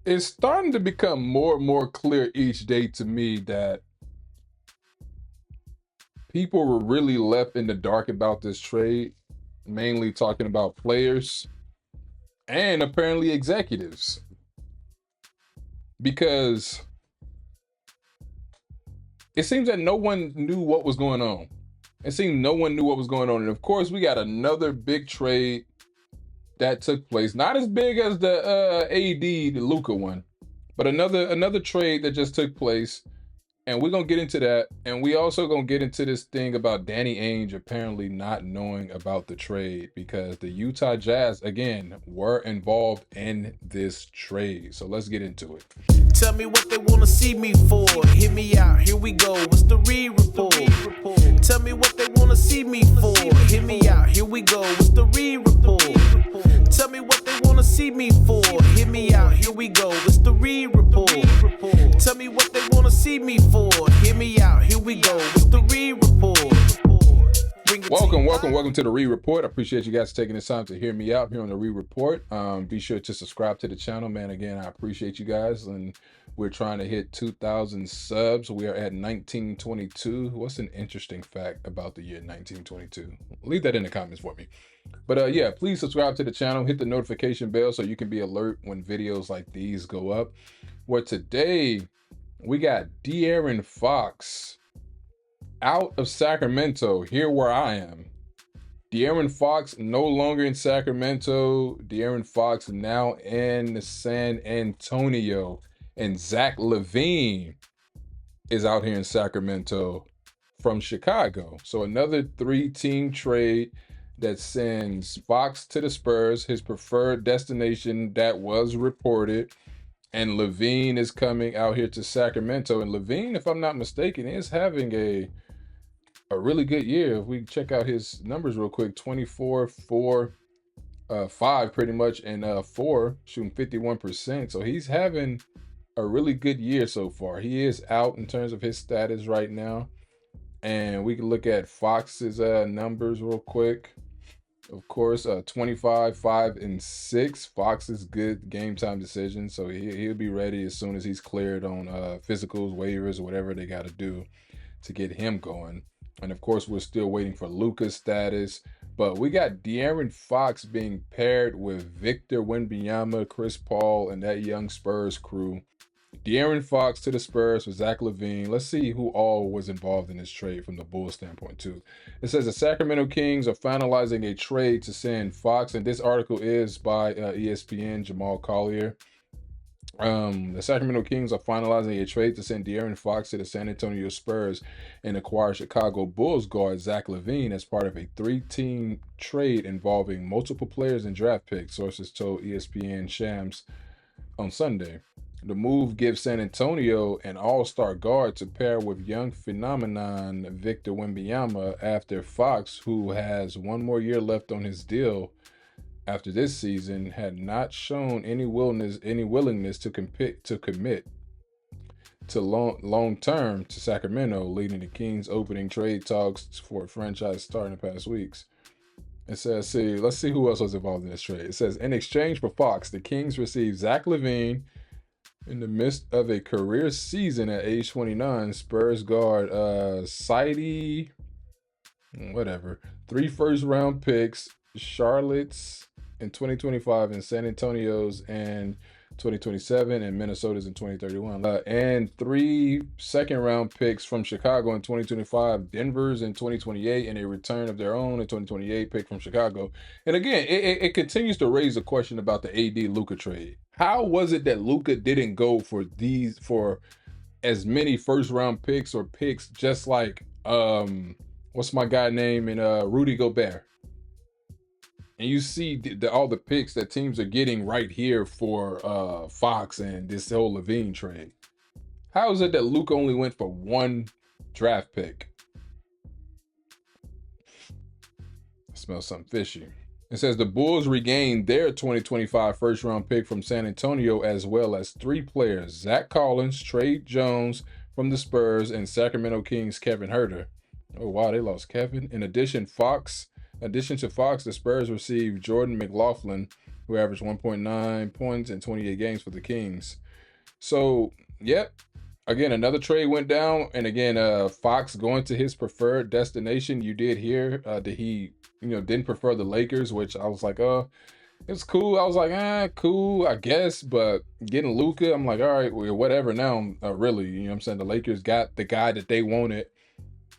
It's starting to become more and more clear each day to me that people were really left in the dark about this trade, mainly talking about players and apparently executives, because it seems that no one knew what was going on. It seemed no one knew what was going on. And of course, we got another big trade that took place. Not as big as the the Luka one, but another trade that just took place. And we're gonna get into that, and we also gonna get into this thing about Danny Ainge apparently not knowing about the trade because the Utah Jazz again were involved in this trade. So let's get into it. Tell me what they wanna see me for. Hear me out, here we go. What's the re-report? Tell me what they wanna see me for. Hear me out, here we go. What's the re-report? Tell me what they wanna see me for. Hear me out, here we go. What's the re-report? Tell me what they wanna see me for. Hear me out, here we go. What's the re-report? Welcome to the Re-Report. I appreciate you guys taking the time to hear me out here on the Re-Report. Be sure to subscribe to the channel, man. Again, I appreciate you guys, and we're trying to hit 2,000 subs. We are at 1922. What's an interesting fact about the year 1922? Leave that in the comments for me. But yeah, please subscribe to the channel. Hit the notification bell so you can be alert when videos like these go up. Where today we got De'Aaron Fox out of Sacramento, here where I am. De'Aaron Fox no longer in Sacramento. De'Aaron Fox now in San Antonio. And Zach Lavine is out here in Sacramento from Chicago. So another 3-team trade that sends Fox to the Spurs, his preferred destination that was reported. And Lavine is coming out here to Sacramento. And Lavine, if I'm not mistaken, is having a really good year. If we check out his numbers real quick, 24, 4, 5 pretty much, and 4, shooting 51%. So he's having a really good year so far. He is out in terms of his status right now. And we can look at Fox's numbers real quick. Of course, 25, 5, and 6. Fox is good game time decision, so he'll be ready as soon as he's cleared on physicals, waivers, or whatever they got to do to get him going. And of course, we're still waiting for Luka's status. But we got De'Aaron Fox being paired with Victor Wembanyama, Chris Paul, and that young Spurs crew. De'Aaron Fox to the Spurs with Zach Lavine. Let's see who all was involved in this trade from the Bulls standpoint too. It says the Sacramento Kings are finalizing a trade to send Fox, and this article is by ESPN, Jamal Collier. The Sacramento Kings are finalizing a trade to send De'Aaron Fox to the San Antonio Spurs and acquire Chicago Bulls guard Zach Lavine as part of a 3-team trade involving multiple players and draft picks, sources told ESPN Shams on Sunday. The move gives San Antonio an all-star guard to pair with young phenomenon Victor Wembanyama after Fox, who has one more year left on his deal after this season, had not shown any willingness to commit to long term to Sacramento, leading the Kings opening trade talks for a franchise star in the past weeks. It says, let's see who else was involved in this trade. It says, in exchange for Fox, the Kings received Zach Lavine. In the midst of a career season at age 29, Spurs guard Sidey, 3 first-round picks, Charlotte's in 2025 and San Antonio's in 2027 and Minnesota's in 2031, and 3 second-round picks from Chicago in 2025, Denver's in 2028, and a return of their own in 2028 pick from Chicago. And again, it continues to raise a question about the AD Luka trade. How was it that Luka didn't go for as many first-round picks or picks just like what's my guy name in Rudy Gobert? And you see all the picks that teams are getting right here for Fox and this whole Lavine trade. How is it that Luka only went for 1 draft pick? I smell something fishy. It says the Bulls regained their 2025 first-round pick from San Antonio, as well as 3 players, Zach Collins, Trey Jones from the Spurs, and Sacramento Kings Kevin Huerter. Oh, wow, they lost Kevin. In addition to Fox, the Spurs received Jordan McLaughlin who averaged 1.9 points in 28 games for the Kings. So, yep. Again, another trade went down, and again, Fox going to his preferred destination. You did hear that he, didn't prefer the Lakers, which I was like, it's cool. I was like, cool, I guess. But getting Luka, I'm like, all right, well, whatever now. Really, you know what I'm saying? The Lakers got the guy that they wanted.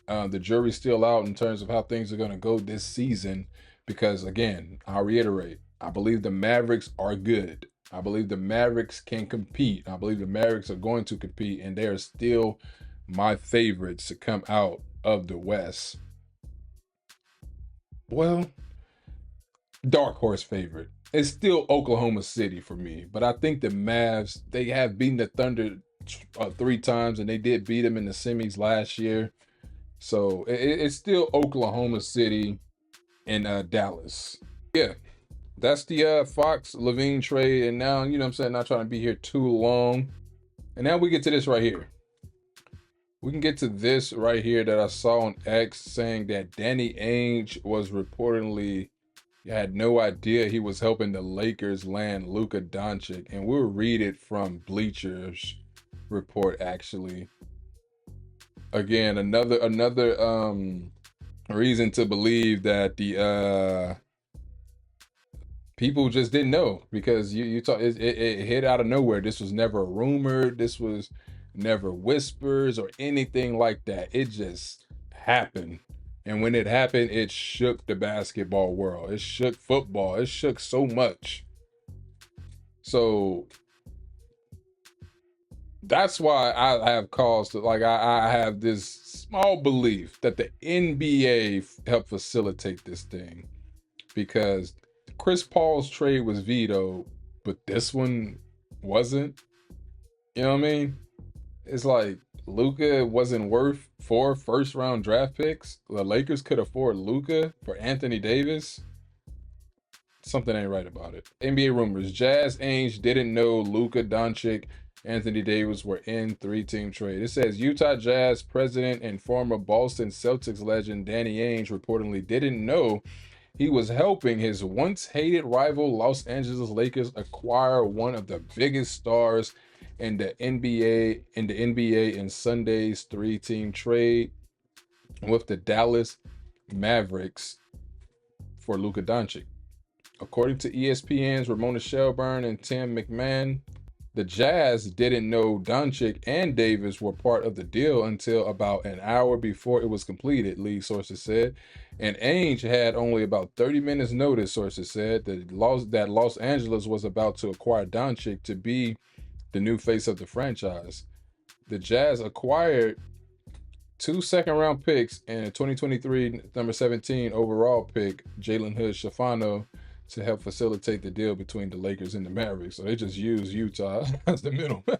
The jury's still out in terms of how things are going to go this season. Because, again, I'll reiterate, I believe the Mavericks are good. I believe the Mavericks can compete. I believe the Mavericks are going to compete, and they are still my favorites to come out of the West. Well, dark horse favorite. It's still Oklahoma City for me, but I think the Mavs, they have beaten the Thunder 3 times, and they did beat them in the semis last year. So it's still Oklahoma City and Dallas. Yeah, that's the Fox Lavine trade. And now, you know what I'm saying, not trying to be here too long. And now we get to this right here. We can get to this right here that I saw on X saying that Danny Ainge was reportedly had no idea he was helping the Lakers land Luka Doncic. And we'll read it from Bleacher's report, actually. Again, another reason to believe that the people just didn't know, because you talk it hit out of nowhere. This was never rumored. This was never whispers or anything like that. It just happened. And when it happened, it shook the basketball world. It shook football. It shook so much. So that's why I have cause to, like, I have this small belief that the NBA helped facilitate this thing, because Chris Paul's trade was vetoed, but this one wasn't. You know what I mean? It's like Luka wasn't worth 4 first-round draft picks. The Lakers could afford Luka for Anthony Davis. Something ain't right about it. NBA rumors. Jazz Ainge didn't know Luka Doncic, Anthony Davis were in 3-team trade. It says Utah Jazz president and former Boston Celtics legend Danny Ainge reportedly didn't know he was helping his once hated rival Los Angeles Lakers acquire one of the biggest stars in the NBA in Sunday's 3-team trade with the Dallas Mavericks for Luka Doncic. According to ESPN's Ramona Shelburne and Tim McMahon, the Jazz didn't know Doncic and Davis were part of the deal until about an hour before it was completed, league sources said. And Ainge had only about 30 minutes notice, sources said, that Los Angeles was about to acquire Doncic to be the new face of the franchise. The Jazz acquired 2 second-round picks and a 2023 number 17 overall pick, Jalen Hood-Schifino, to help facilitate the deal between the Lakers and the Mavericks. So they just used Utah as the middleman.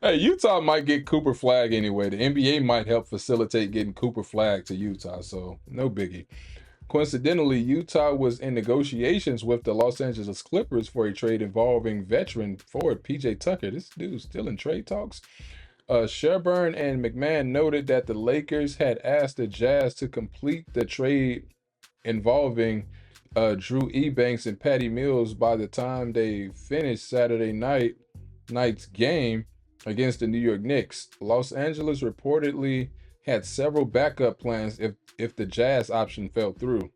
Hey, Utah might get Cooper Flag anyway. The NBA might help facilitate getting Cooper Flag to Utah, so no biggie. Coincidentally, Utah was in negotiations with the Los Angeles Clippers for a trade involving veteran forward PJ Tucker. This dude's still in trade talks. Sherburne and McMahon noted that the Lakers had asked the Jazz to complete the trade involving Drew Ebanks and Patty Mills by the time they finished Saturday night's game against the New York Knicks. Los Angeles reportedly had several backup plans if the Jazz option fell through.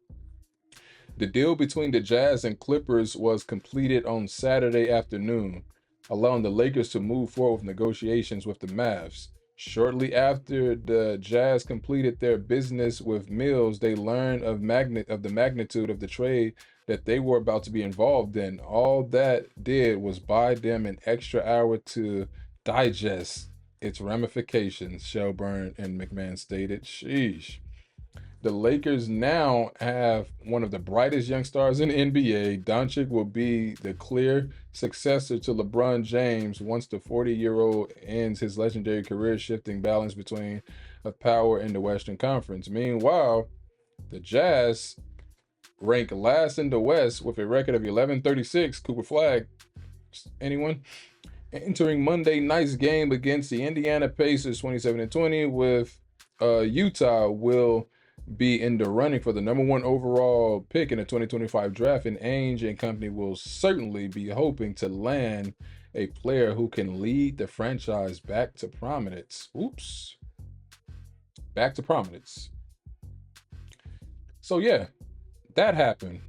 The deal between the Jazz and Clippers was completed on Saturday afternoon, allowing the Lakers to move forward with negotiations with the Mavs. Shortly after the Jazz completed their business with Mills, they learned of the magnitude of the trade that they were about to be involved in. All that did was buy them an extra hour to digest its ramifications, Shelburne and McMahon stated. Sheesh. The Lakers now have one of the brightest young stars in the NBA. Doncic will be the clear successor to LeBron James once the 40-year-old ends his legendary career, shifting balance between power in the Western Conference. Meanwhile, the Jazz rank last in the West with a record of 11-36. Cooper Flag. Anyone? Entering Monday night's game against the Indiana Pacers 27-20 with Utah will be in the running for the number 1 overall pick in the 2025 draft, and Ainge and company will certainly be hoping to land a player who can lead the franchise back to prominence. Oops. Back to prominence. So yeah, that happened.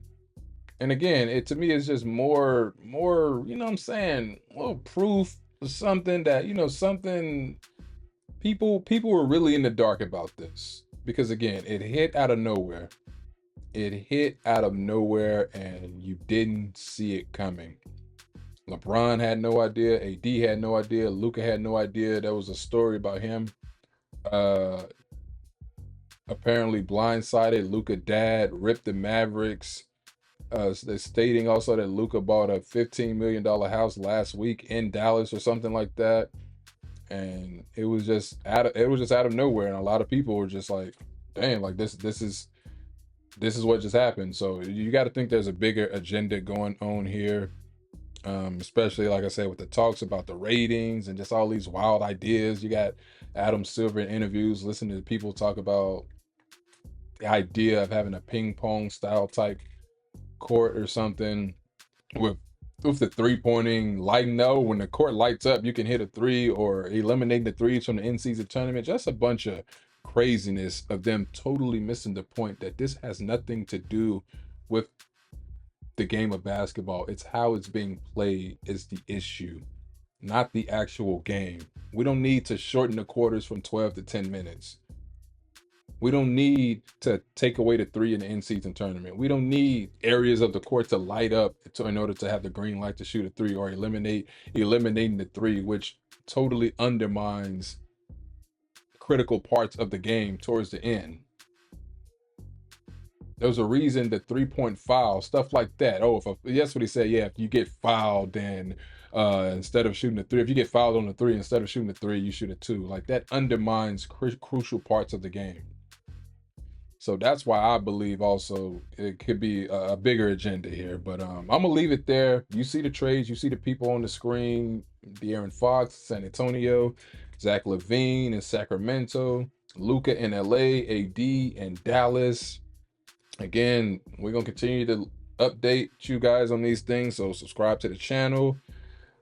And again, it to me is just more, you know what I'm saying, little proof of something that, you know, something people were really in the dark about this. Because again, it hit out of nowhere. It hit out of nowhere and you didn't see it coming. LeBron had no idea, AD had no idea, Luka had no idea. There was a story about him apparently blindsided. Luka dad ripped the Mavericks. They're stating also that Luka bought a $15 million house last week in Dallas or something like that, and it was just out of nowhere, and a lot of people were just like, "Damn, like this is what just happened." So you got to think there's a bigger agenda going on here, especially like I said with the talks about the ratings and just all these wild ideas. You got Adam Silver in interviews, listening to people talk about the idea of having a ping pong style type court or something with the 3-pointing lighting. No, when the court lights up, you can hit a 3 or eliminate the 3s from the in-season tournament. Just a bunch of craziness of them totally missing the point that this has nothing to do with the game of basketball. It's how it's being played is the issue, not the actual game. We don't need to shorten the quarters from 12 to 10 minutes. We don't need to take away the 3 in the in-season tournament. We don't need areas of the court to light up in order to have the green light to shoot a 3 or eliminating the 3, which totally undermines critical parts of the game towards the end. There's a reason the 3-point foul, stuff like that. Oh, that's what he said. Yeah, if you get fouled, then instead of shooting a 3, if you get fouled on the 3, instead of shooting a 3, you shoot a 2. Like that undermines crucial parts of the game. So that's why I believe also it could be a bigger agenda here. But I'm gonna leave it there. You see the trades, you see the people on the screen: De'Aaron Fox, San Antonio; Zach Lavine in Sacramento; Luka in LA; AD in Dallas. Again, we're gonna continue to update you guys on these things. So subscribe to the channel,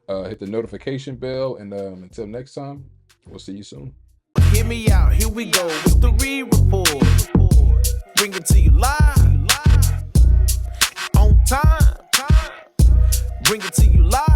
hit the notification bell, and until next time, we'll see you soon. Hear me out, here we go with the re-report. Bring it to you live, on time. Bring it to you live.